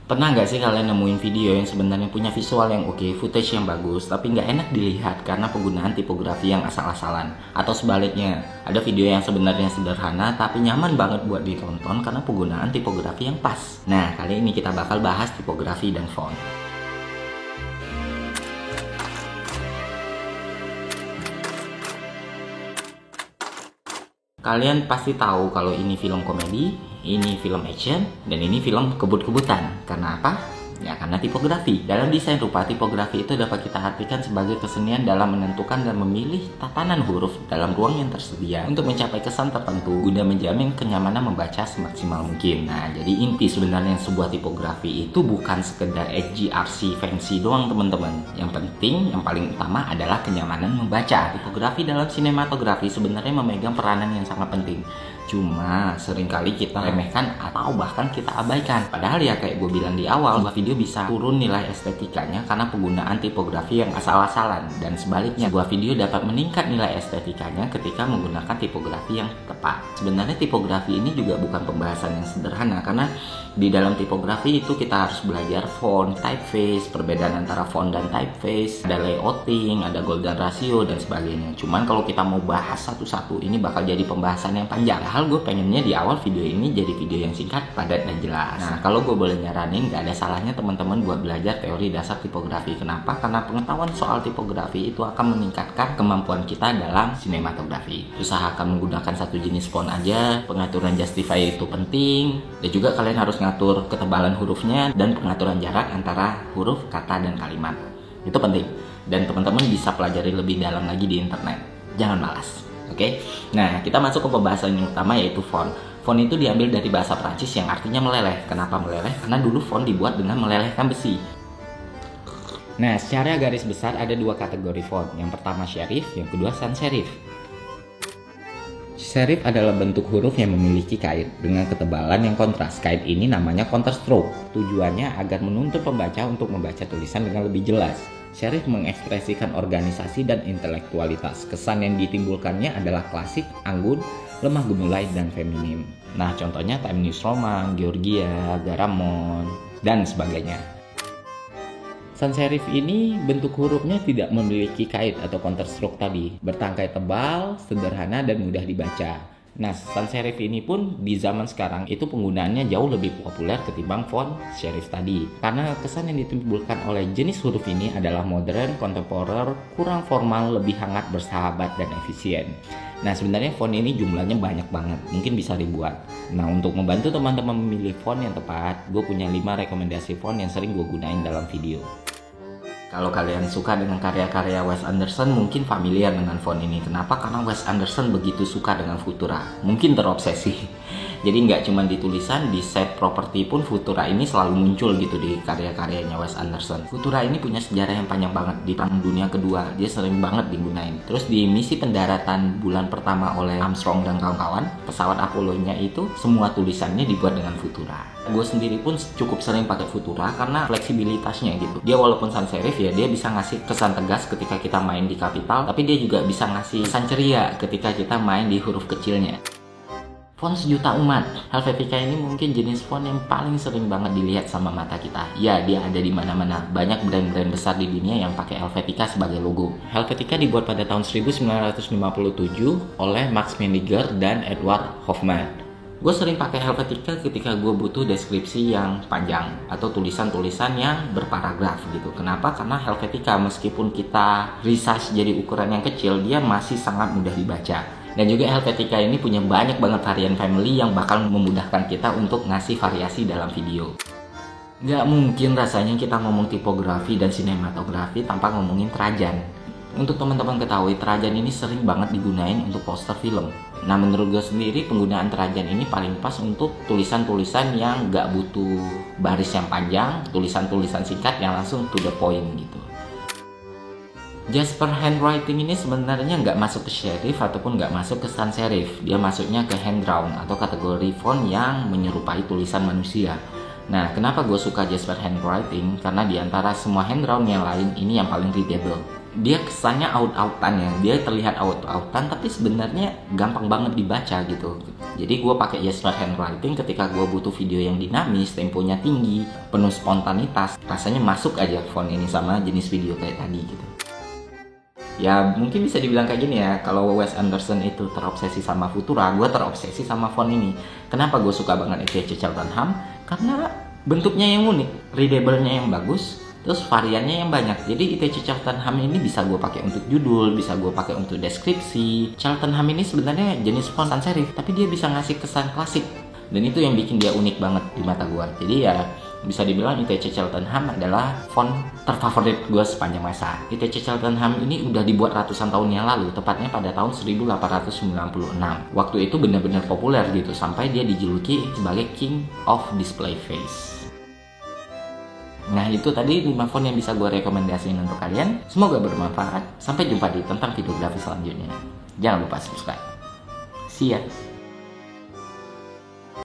Pernah nggak sih kalian nemuin video yang sebenarnya punya visual yang oke, footage yang bagus, tapi nggak enak dilihat karena penggunaan tipografi yang asal-asalan? Atau sebaliknya, ada video yang sebenarnya sederhana tapi nyaman banget buat ditonton karena penggunaan tipografi yang pas. Nah, kali ini kita bakal bahas tipografi dan font. Kalian pasti tahu kalau ini film komedi, ini film action, dan ini film kebut-kebutan. Karena apa? Ya karena tipografi. Dalam desain rupa, tipografi itu dapat kita artikan sebagai kesenian dalam menentukan dan memilih tatanan huruf dalam ruang yang tersedia untuk mencapai kesan tertentu guna menjamin kenyamanan membaca semaksimal mungkin. Nah, jadi inti sebenarnya sebuah tipografi itu bukan sekedar HGRC fancy doang teman-teman. Yang penting, yang paling utama adalah kenyamanan membaca. Tipografi dalam sinematografi sebenarnya memegang peranan yang sangat penting. Cuma seringkali kita remehkan atau bahkan kita abaikan. Padahal ya kayak gue bilang di awal, sebuah video bisa turun nilai estetikanya karena penggunaan tipografi yang asal-asalan. Dan sebaliknya, sebuah video dapat meningkat nilai estetikanya ketika menggunakan tipografi yang tepat. Sebenarnya tipografi ini juga bukan pembahasan yang sederhana, karena di dalam tipografi itu kita harus belajar font, typeface, perbedaan antara font dan typeface, ada layouting, ada golden ratio, dan sebagainya. Cuman kalau kita mau bahas satu-satu, ini bakal jadi pembahasan yang panjang. Padahal gue pengennya di awal video ini jadi video yang singkat, padat, dan jelas. Nah, kalau gue boleh nyaranin, gak ada salahnya teman-teman buat belajar teori dasar tipografi. Kenapa? Karena pengetahuan soal tipografi itu akan meningkatkan kemampuan kita dalam sinematografi. Usahakan menggunakan satu jenis font aja, pengaturan justify itu penting, dan juga kalian harus ngatur ketebalan hurufnya dan pengaturan jarak antara huruf, kata, dan kalimat. Itu penting, dan teman-teman bisa pelajari lebih dalam lagi di internet. Jangan malas. Oke, nah kita masuk ke pembahasan yang utama, yaitu font. Font itu diambil dari bahasa Prancis yang artinya meleleh. Kenapa meleleh? Karena dulu font dibuat dengan melelehkan besi. Nah, secara garis besar ada dua kategori font. Yang pertama serif, yang kedua sans serif. Serif adalah bentuk huruf yang memiliki kait dengan ketebalan yang kontras. Kait ini namanya counterstroke. Tujuannya agar menuntut pembaca untuk membaca tulisan dengan lebih jelas. Serif mengekspresikan organisasi dan intelektualitas. Kesan yang ditimbulkannya adalah klasik, anggun, lemah gemulai, dan feminim. Nah, contohnya Times New Roman, Georgia, Garamond, dan sebagainya. Sans serif ini bentuk hurufnya tidak memiliki kait atau counterstroke tadi. Bertangkai tebal, sederhana, dan mudah dibaca. Nah, sans serif ini pun di zaman sekarang itu penggunaannya jauh lebih populer ketimbang font serif tadi. Karena kesan yang ditimbulkan oleh jenis huruf ini adalah modern, kontemporer, kurang formal, lebih hangat, bersahabat, dan efisien. Nah, sebenarnya font ini jumlahnya banyak banget, mungkin bisa ribuan. Nah, untuk membantu teman-teman memilih font yang tepat, gue punya 5 rekomendasi font yang sering gue gunain dalam video. Kalau kalian suka dengan karya-karya Wes Anderson, mungkin familiar dengan font ini. Kenapa? Karena Wes Anderson begitu suka dengan Futura. Mungkin terobsesi. Jadi nggak cuma di tulisan, di set properti pun Futura ini selalu muncul gitu di karya-karyanya Wes Anderson. Futura ini punya sejarah yang panjang banget. Di Perang Dunia Kedua, dia sering banget digunain. Terus di misi pendaratan bulan pertama oleh Armstrong dan kawan-kawan, pesawat Apollo-nya itu semua tulisannya dibuat dengan Futura. Gue sendiri pun cukup sering pakai Futura karena fleksibilitasnya gitu. Dia walaupun sans serif ya, dia bisa ngasih kesan tegas ketika kita main di kapital, tapi dia juga bisa ngasih kesan ceria ketika kita main di huruf kecilnya. Font sejuta umat, Helvetica ini mungkin jenis font yang paling sering banget dilihat sama mata kita. Ya, dia ada di mana-mana. Banyak brand-brand besar di dunia yang pakai Helvetica sebagai logo. Helvetica dibuat pada tahun 1957 oleh Max Mendinger dan Edward Hofmann. Gue sering pakai Helvetica ketika gue butuh deskripsi yang panjang atau tulisan-tulisan yang berparagraf gitu. Kenapa? Karena Helvetica meskipun kita resize jadi ukuran yang kecil, dia masih sangat mudah dibaca. Dan juga Helvetica ini punya banyak banget varian family yang bakal memudahkan kita untuk ngasih variasi dalam video. Gak mungkin rasanya kita ngomong tipografi dan sinematografi tanpa ngomongin Trajan. Untuk teman-teman ketahui, Trajan ini sering banget digunain untuk poster film. Nah, menurut gue sendiri penggunaan Trajan ini paling pas untuk tulisan-tulisan yang gak butuh baris yang panjang, tulisan-tulisan singkat yang langsung to the point gitu. Jasper handwriting ini sebenarnya nggak masuk ke serif ataupun nggak masuk ke sans serif. Dia masuknya ke hand drawn atau kategori font yang menyerupai tulisan manusia. Nah, kenapa gue suka Jasper handwriting? Karena di antara semua hand drawn yang lain, ini yang paling readable. dia kesannya out-outan ya, dia terlihat out-outan tapi sebenarnya gampang banget dibaca gitu. Jadi gue pakai gesture handwriting ketika gue butuh video yang dinamis, temponya tinggi, penuh spontanitas, rasanya masuk aja font ini sama jenis video kayak tadi gitu. Ya mungkin bisa dibilang kayak gini ya, kalau Wes Anderson itu terobsesi sama Futura, gue terobsesi sama font ini. Kenapa gue suka banget ITC Cheltenham? Karena bentuknya yang unik, readable-nya yang bagus, terus variannya yang banyak. Jadi ITC Cheltenham ini bisa gue pakai untuk judul, bisa gue pakai untuk deskripsi. Cheltenham ini sebenarnya jenis font sans serif, tapi dia bisa ngasih kesan klasik. Dan itu yang bikin dia unik banget di mata gue. Jadi ya bisa dibilang ITC Cheltenham adalah font terfavorit gue sepanjang masa. ITC Cheltenham ini udah dibuat ratusan tahun yang lalu, tepatnya pada tahun 1896. Waktu itu benar-benar populer gitu, sampai dia dijuluki sebagai King of Display Face. Nah itu tadi 5 font yang bisa gue rekomendasiin untuk kalian. Semoga bermanfaat. Sampai jumpa di tentang videografi selanjutnya. Jangan lupa subscribe. See ya.